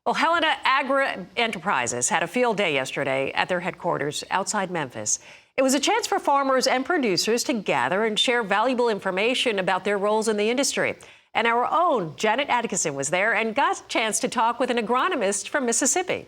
Well, Helena Agri-Enterprises had a field day yesterday at their headquarters outside Memphis. It was a chance for farmers and producers to gather and share valuable information about their roles in the industry. And our own Janet Atkinson was there and got a chance to talk with an agronomist from Mississippi.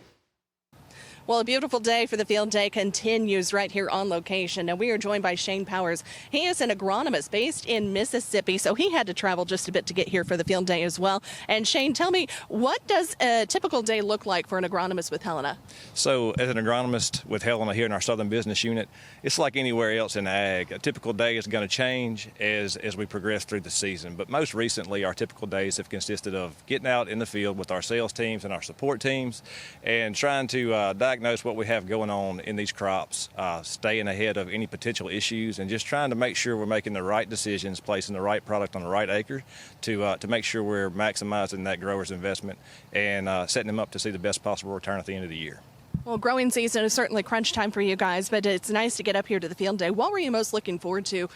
Well, a beautiful day for the field day continues right here on location. And we are joined by Shane Powers. He is an agronomist based in Mississippi, so he had to travel just a bit to get here for the field day as well. And Shane, tell me, what does a typical day look like for an agronomist with Helena? So as an agronomist with Helena here in our Southern Business Unit, it's like anywhere else in ag. A typical day is going to change as we progress through the season. But most recently, our typical days have consisted of getting out in the field with our sales teams and our support teams and trying to diagnose what we have going on in these crops, staying ahead of any potential issues, and just trying to make sure we're making the right decisions, placing the right product on the right acre to make sure we're maximizing that grower's investment and setting them up to see the best possible return at the end of the year. Well, growing season is certainly crunch time for you guys, but it's nice to get up here to the field day. What were you most looking forward to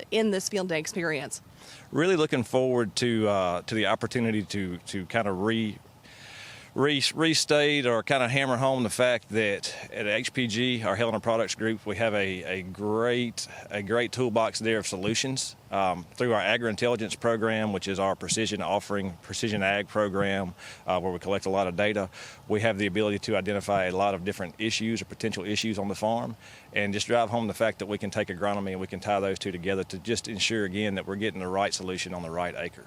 in this field day experience? Really looking forward to the opportunity to kind of restate or kind of hammer home the fact that at HPG, our Helena Products Group, we have a great toolbox there of solutions through our Agri-Intelligence program, which is our precision ag program, where we collect a lot of data. We have the ability to identify a lot of different issues or potential issues on the farm and just drive home the fact that we can take agronomy and we can tie those two together to just ensure, again, that we're getting the right solution on the right acre.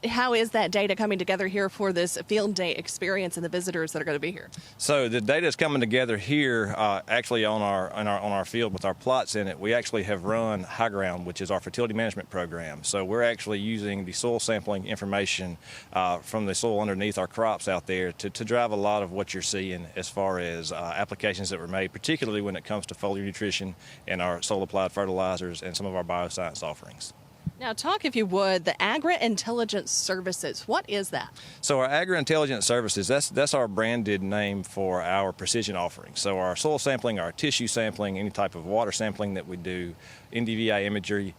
How is that data coming together here for this field day experience and the visitors that are going to be here? So the data is coming together here actually on our field with our plots in it. We actually have run High Ground, which is our fertility management program. So we're actually using the soil sampling information from the soil underneath our crops out there to drive a lot of what you're seeing as far as applications that were made, particularly when it comes to foliar nutrition and our soil applied fertilizers and some of our bioscience offerings. Now, talk, if you would, the Agri-Intelligence Services. What is that? So our Agri-Intelligence Services, that's our branded name for our precision offerings. So our soil sampling, our tissue sampling, any type of water sampling that we do, NDVI imagery,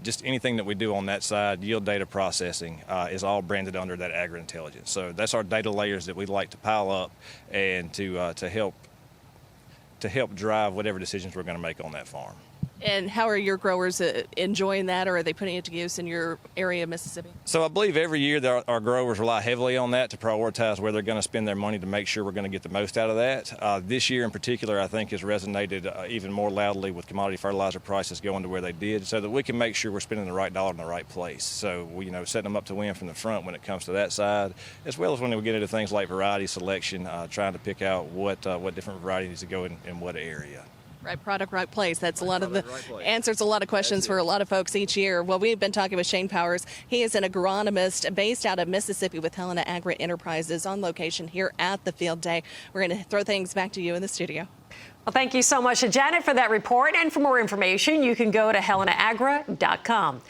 just anything that we do on that side, yield data processing, is all branded under that Agri-Intelligence. So that's our data layers that we'd like to pile up and to help drive whatever decisions we're going to make on that farm. And how are your growers enjoying that, or are they putting it to use in your area of Mississippi? So I believe every year our growers rely heavily on that to prioritize where they're going to spend their money to make sure we're going to get the most out of that. This year in particular, I think, has resonated even more loudly with commodity fertilizer prices going to where they did, so that we can make sure we're spending the right dollar in the right place. So we, setting them up to win from the front when it comes to that side, as well as when we get into things like variety selection, trying to pick out what different varieties to go in what area. Right product, right place. That's a lot of the answers, a lot of questions for a lot of folks each year. Well, we've been talking with Shane Powers. He is an agronomist based out of Mississippi with Helena Agri-Enterprises on location here at the field day. We're going to throw things back to you in the studio. Well, thank you so much, Janet, for that report. And for more information, you can go to helenaagra.com.